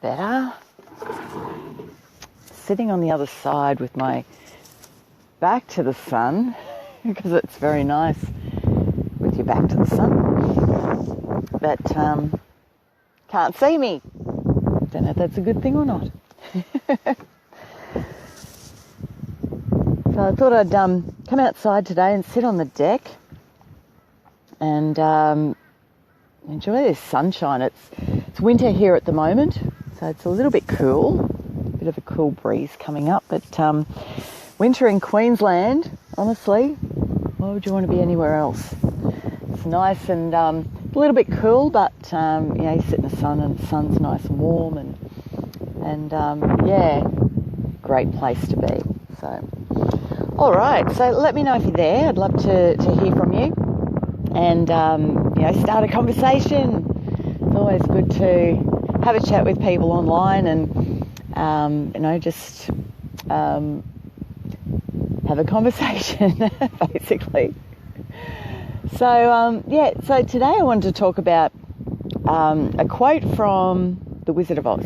better. Sitting on the other side with my back to the sun, because it's very nice with your back to the sun, but can't see me. Don't know if that's a good thing or not. So I thought I'd come outside today and sit on the deck and enjoy this sunshine. It's winter here at the moment, so it's a little bit cool, a bit of a cool breeze coming up, but winter in Queensland, honestly, why would you want to be anywhere else? It's nice and a little bit cool, but you sit in the sun and the sun's nice and warm, and yeah, great place to be. So, all right, so let me know if you're there. I'd love to hear from you, and start a conversation. It's always good to have a chat with people online, and just have a conversation, basically. So so today I wanted to talk about a quote from The Wizard of Oz,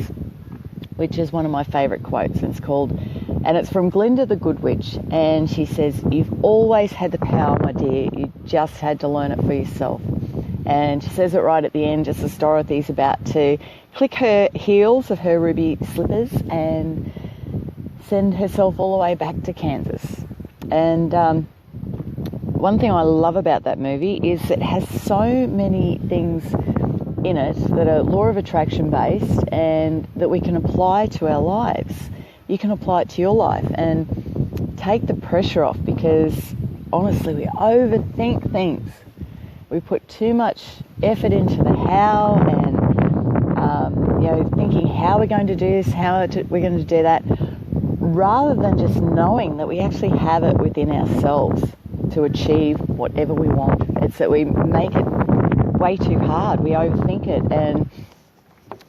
which is one of my favourite quotes, and it's from Glinda the Good Witch, and she says, "You've always had the power, my dear, you just had to learn it for yourself." And she says it right at the end, just as Dorothy's about to click her heels of her ruby slippers and send herself all the way back to Kansas. And one thing I love about that movie is it has so many things in it that are law of attraction based and that we can apply to our lives. You can apply it to your life and take the pressure off, because honestly, we overthink things. We put too much effort into the how and thinking how we're going to do this, we're going to do that, rather than just knowing that we actually have it within ourselves to achieve whatever we want. It's that we make it way too hard. We overthink it,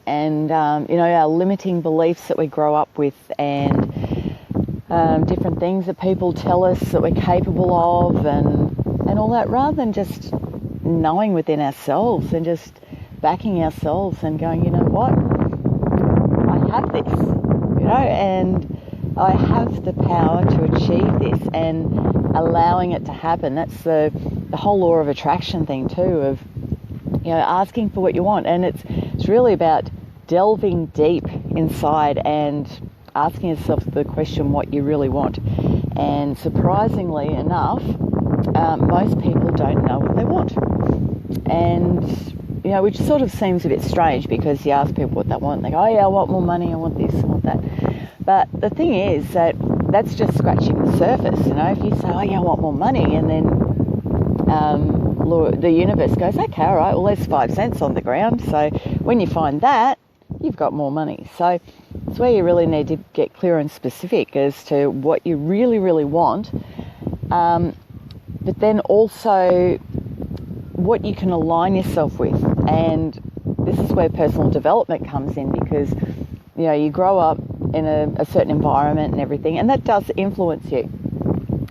and our limiting beliefs that we grow up with, and different things that people tell us that we're capable of, and all that, rather than just knowing within ourselves and just backing ourselves and going, you know what, I have this, and I have the power to achieve this, and allowing it to happen. That's the whole law of attraction thing too, of asking for what you want. And it's really about delving deep inside and asking yourself the question what you really want. And surprisingly enough, most people don't know what they want, and which sort of seems a bit strange, because you ask people what they want and they go, oh yeah, I want more money, I want this, I want that. But the thing is that that's just scratching the surface. If you say, oh yeah, I want more money, and then the universe goes, okay, all right, well, there's 5 cents on the ground. So when you find that, you've got more money. So it's where you really need to get clear and specific as to what you really, really want. But then also what you can align yourself with. And this is where personal development comes in, because, you grow up in a certain environment and everything, and that does influence you.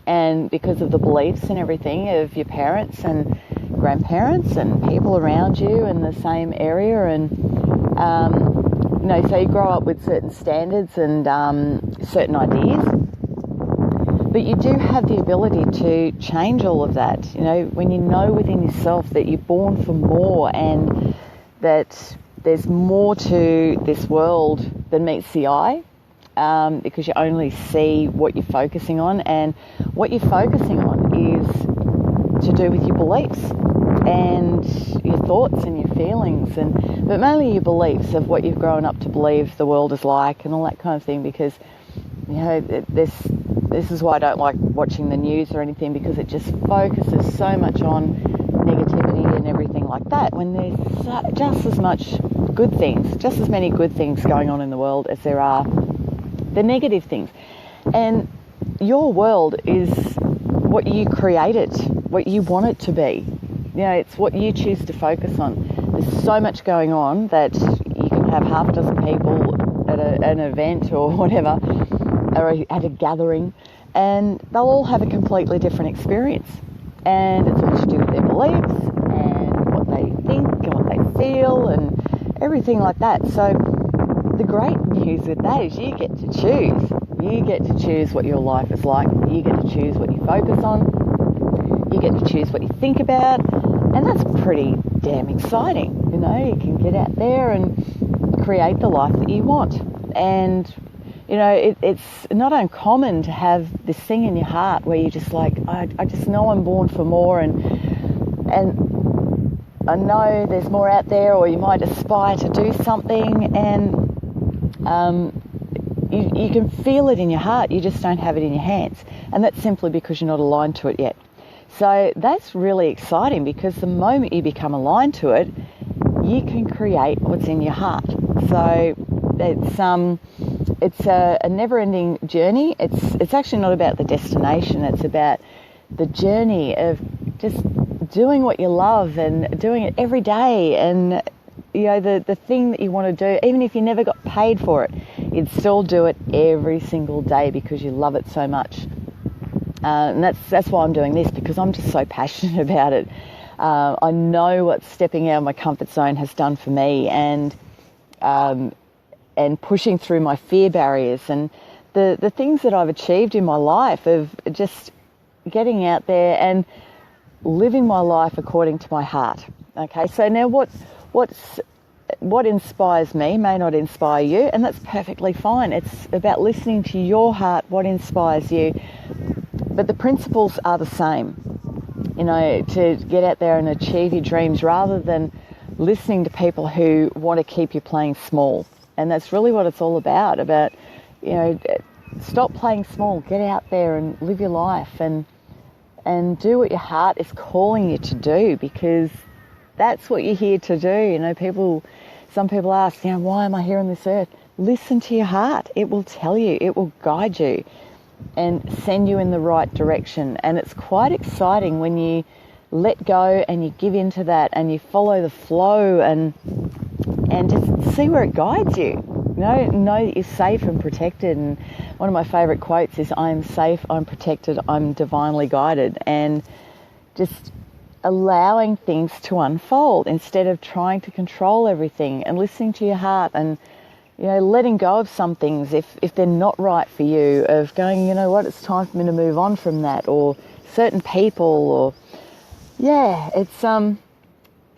And because of the beliefs and everything of your parents and grandparents and people around you in the same area, and so you grow up with certain standards and certain ideas, but you do have the ability to change all of that. When you know within yourself that you're born for more, and that there's more to this world than meets the eye, because you only see what you're focusing on, and what you're focusing on is to do with your beliefs and your thoughts and your feelings, but mainly your beliefs of what you've grown up to believe the world is like and all that kind of thing. Because this is why I don't like watching the news or anything, because it just focuses so much on negativity and everything like that, when there's just as many good things going on in the world as there are the negative things. And your world is what you create it, what you want it to be. It's what you choose to focus on. There's so much going on that you can have half a dozen people at an event or whatever, or at a gathering, and they'll all have a completely different experience. And it's what to do with their beliefs and what they think and what they feel and everything like that. So the great news with that is you get to choose. You get to choose what your life is like. You get to choose what you focus on. You get to choose what you think about. And that's pretty damn exciting. You know, you can get out there and create the life that you want. And, you know, it's not uncommon to have this thing in your heart where you're just like, I just know I'm born for more, and I know there's more out there, or you might aspire to do something, and you can feel it in your heart, you just don't have it in your hands. And that's simply because you're not aligned to it yet. So that's really exciting, because the moment you become aligned to it, you can create what's in your heart. So it's a never-ending journey. It's actually not about the destination. It's about the journey of just doing what you love and doing it every day. And, you know, the thing that you want to do, even if you never got paid for it, you'd still do it every single day because you love it so much. And that's why I'm doing this, because I'm just so passionate about it. I know what stepping out of my comfort zone has done for me, and pushing through my fear barriers, and the things that I've achieved in my life of just getting out there and living my life according to my heart. Okay, so now what inspires me may not inspire you, and that's perfectly fine. It's about listening to your heart, what inspires you. But the principles are the same, you know, to get out there and achieve your dreams, rather than listening to people who want to keep you playing small. And that's really what it's all about, you know, stop playing small, get out there and live your life and do what your heart is calling you to do, because that's what you're here to do. You know, some people ask, you know, why am I here on this earth? Listen to your heart. It will tell you, it will guide you and send you in the right direction. And it's quite exciting when you let go and you give into that and you follow the flow and just see where it guides you. Know that you're safe and protected. And one of my favourite quotes is, I am safe, I'm protected, I'm divinely guided. And just allowing things to unfold instead of trying to control everything, and listening to your heart, and, you know, letting go of some things if they're not right for you, of going, you know what, it's time for me to move on from that, or certain people, or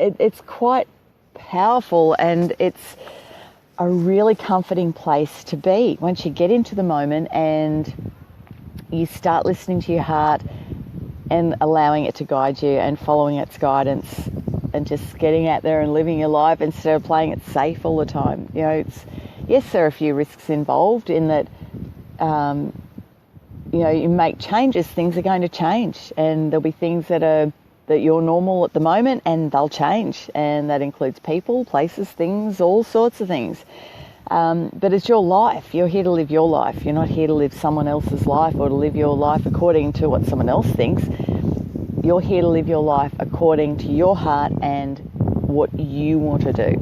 it's quite powerful, and it's a really comforting place to be once you get into the moment and you start listening to your heart and allowing it to guide you and following its guidance, and just getting out there and living your life instead of playing it safe all the time. You know, yes, there are a few risks involved in that. You know, you make changes, things are going to change, and there'll be things that you're normal at the moment, and they'll change, and that includes people, places, things, all sorts of things. But it's your life. You're here to live your life. You're not here to live someone else's life, or to live your life according to what someone else thinks. You're here to live your life according to your heart and what you want to do.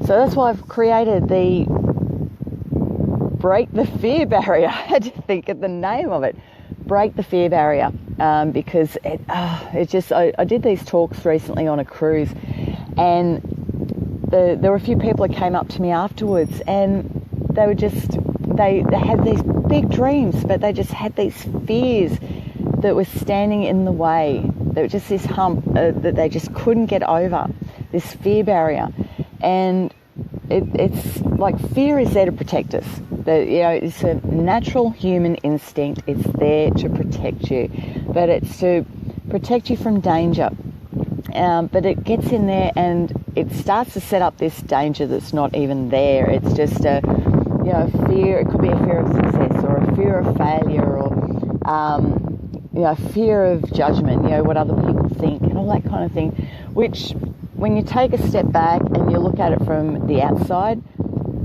So that's why I've created the Break the Fear Barrier. I had to think of the name of it. Break the Fear Barrier. Because I did these talks recently on a cruise, and there were a few people that came up to me afterwards, and they were they had these big dreams, but they just had these fears that were standing in the way. There was just this hump that they just couldn't get over, this fear barrier. And it's like, fear is there to protect us. You know, it's a natural human instinct. It's there to protect you, but it's to protect you from danger. But it gets in there and it starts to set up this danger that's not even there. It's just a fear. It could be a fear of success, or a fear of failure, or fear of judgment. You know, what other people think and all that kind of thing. Which, when you take a step back and you look at it from the outside,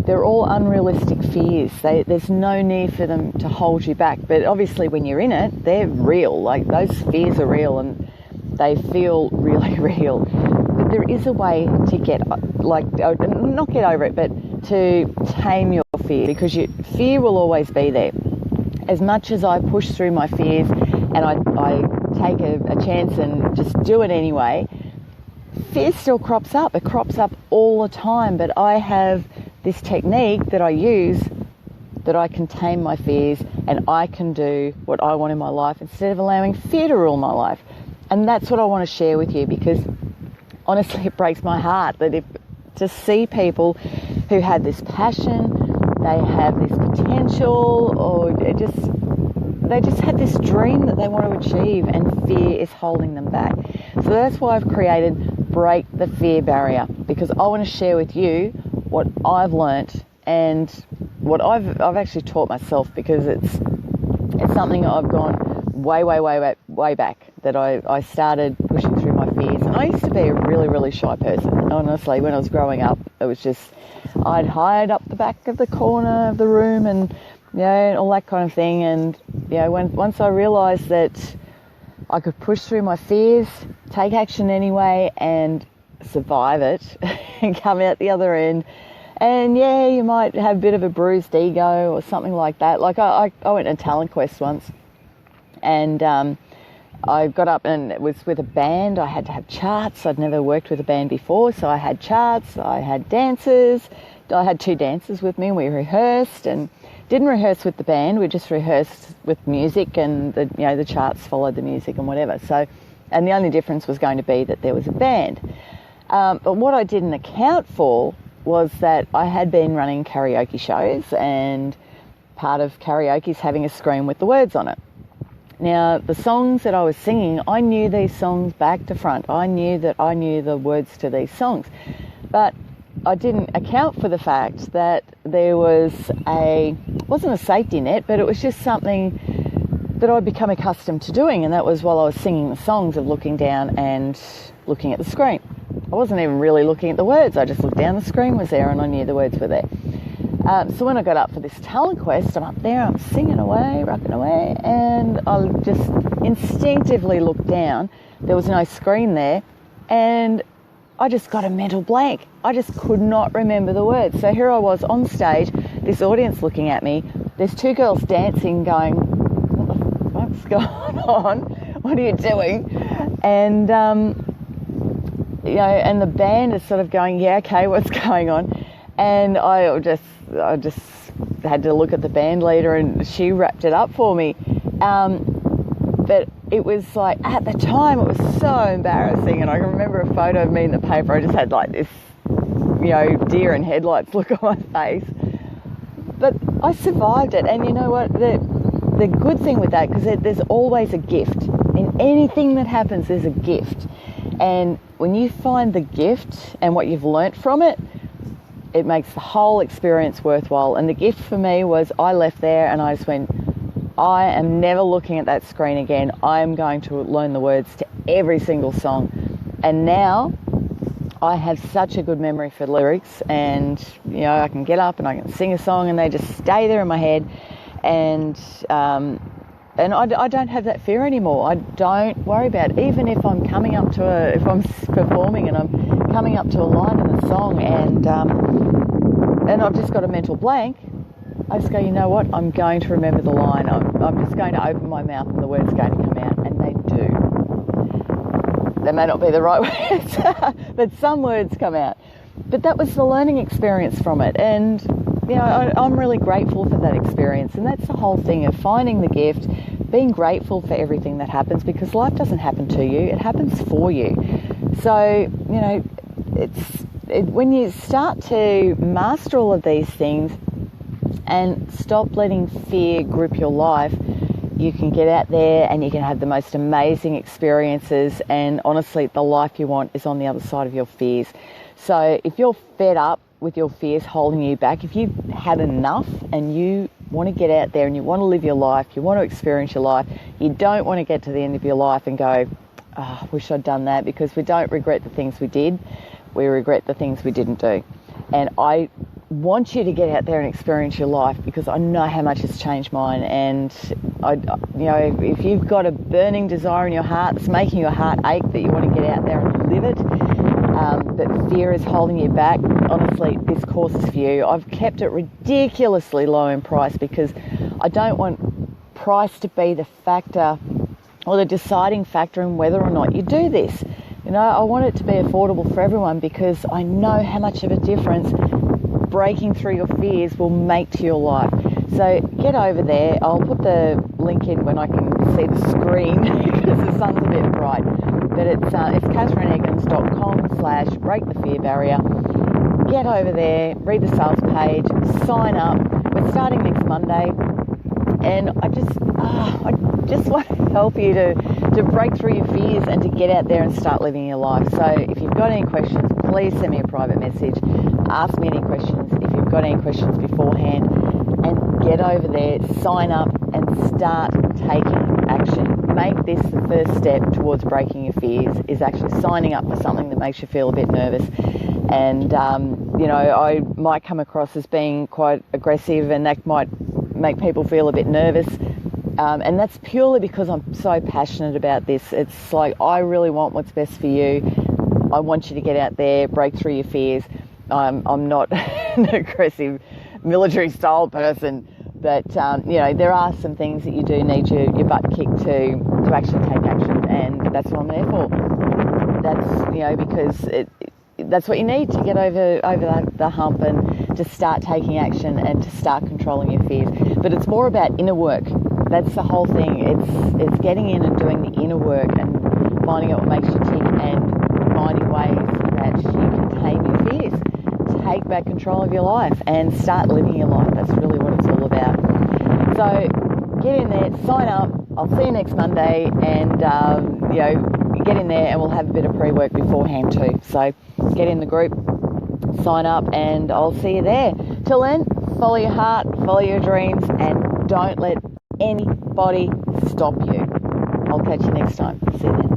they're all unrealistic fears. There's no need for them to hold you back. But obviously when you're in it, they're real. Like, those fears are real and they feel really real. But there is a way to not get over it, but to tame your fear, because fear will always be there. As much as I push through my fears and I take a chance and just do it anyway, fear still crops up. It crops up all the time, but I have this technique that I use, that I can tame my fears and I can do what I want in my life instead of allowing fear to rule my life. And that's what I want to share with you, because honestly, it breaks my heart that to see people who have this passion, they have this potential, or they just have this dream that they want to achieve, and fear is holding them back. So that's why I've created Break the Fear Barrier, because I want to share with you what I've learnt and what I've actually taught myself, because it's something I've gone way back, that I started pushing through my fears. And I used to be a really, really shy person. Honestly, when I was growing up, it was just, I'd hide up the back of the corner of the room and, you know, all that kind of thing. And, you know, once I realised that I could push through my fears, take action anyway, and survive it and come out the other end. And yeah, you might have a bit of a bruised ego or something like that. Like I went on Talent Quest once, and I got up, and it was with a band. I had to have charts. I'd never worked with a band before, so I had charts. I had dancers. I had 2 dancers with me, and we rehearsed, and didn't rehearse with the band. We just rehearsed with music, and the charts followed the music and whatever. So, and the only difference was going to be that there was a band. But what I didn't account for was that I had been running karaoke shows, and part of karaoke is having a screen with the words on it. Now, the songs that I was singing, I knew these songs back to front. I knew that I knew the words to these songs. But I didn't account for the fact that there wasn't a safety net, but it was just something that I'd become accustomed to doing, and that was while I was singing the songs, of looking down and looking at the screen. I wasn't even really looking at the words. I just looked down, the screen was there, and I knew the words were there. So when I got up for this Talent Quest, I'm up there, I'm singing away, rocking away, and I just instinctively looked down. There was no screen there, and I just got a mental blank. I just could not remember the words. So here I was on stage, this audience looking at me. There's 2 girls dancing, going, "What the fuck's going on? What are you doing?" And and the band is sort of going, "Yeah, okay, what's going on?" And I just had to look at the band leader, and she wrapped it up for me. But it was like, at the time, it was so embarrassing. And I can remember a photo of me in the paper. I just had like this, deer in headlights look on my face. But I survived it. And you know what? The good thing with that, because there's always a gift. In anything that happens, there's a gift. And when you find the gift and what you've learnt from it, it makes the whole experience worthwhile. And the gift for me was, I left there and I just went, I am never looking at that screen again. I'm going to learn the words to every single song. And now I have such a good memory for lyrics, and I can get up and I can sing a song and they just stay there in my head. And I don't have that fear anymore. I don't worry about it. Even if I'm coming up to if I'm performing and I'm coming up to a line in a song, and I've just got a mental blank, I just go, you know what? I'm going to remember the line. I'm just going to open my mouth and the words are going to come out, and they do. They may not be the right words, but some words come out. But that was the learning experience from it, and I'm really grateful for that experience. And that's the whole thing of finding the gift, being grateful for everything that happens, because life doesn't happen to you, it happens for you. So, when you start to master all of these things and stop letting fear grip your life, you can get out there and you can have the most amazing experiences, and honestly, the life you want is on the other side of your fears. So if you're fed up with your fears holding you back, if you've had enough and you want to get out there and you want to live your life, you want to experience your life, you don't want to get to the end of your life and go, I wish I'd done that, because we don't regret the things we did, we regret the things we didn't do. And I want you to get out there and experience your life, because I know how much it's changed mine. And if you've got a burning desire in your heart that's making your heart ache, that you want to get out there and live it, that fear is holding you back, honestly, this course is for you. I've kept it ridiculously low in price, because I don't want price to be the factor or the deciding factor in whether or not you do this. I want it to be affordable for everyone, because I know how much of a difference breaking through your fears will make to your life. So get over there. I'll put the link in when I can see the screen because the sun's a bit bright. But it's katherineeggins.com/breakthefearbarrier. Get over there, read the sales page, sign up. We're starting next Monday, and I just want to help you to break through your fears and to get out there and start living your life. So if you've got any questions, please send me a private message. Ask me any questions if you've got any questions beforehand, and get over there, sign up, and start taking action. Make this the first step towards breaking your fears, is actually signing up for something that makes you feel a bit nervous. And, I might come across as being quite aggressive, and that might make people feel a bit nervous. And that's purely because I'm so passionate about this. It's like, I really want what's best for you. I want you to get out there, break through your fears. I'm not an aggressive military style person, but there are some things that you do need your butt kicked to actually take action, and that's what I'm there for. That's because that's what you need to get over the hump and to start taking action and to start controlling your fears. But it's more about inner work. That's the whole thing. It's getting in and doing the inner work and finding out what makes you tick and finding ways that you can tame your fears, take back control of your life and start living your life. That's really what it's all about. So get in there, sign up. I'll see you next Monday, and get in there and we'll have a bit of pre-work beforehand too. So get in the group, sign up, and I'll see you there. Till then, follow your heart, follow your dreams, and don't let anybody stop you. I'll catch you next time. See you then.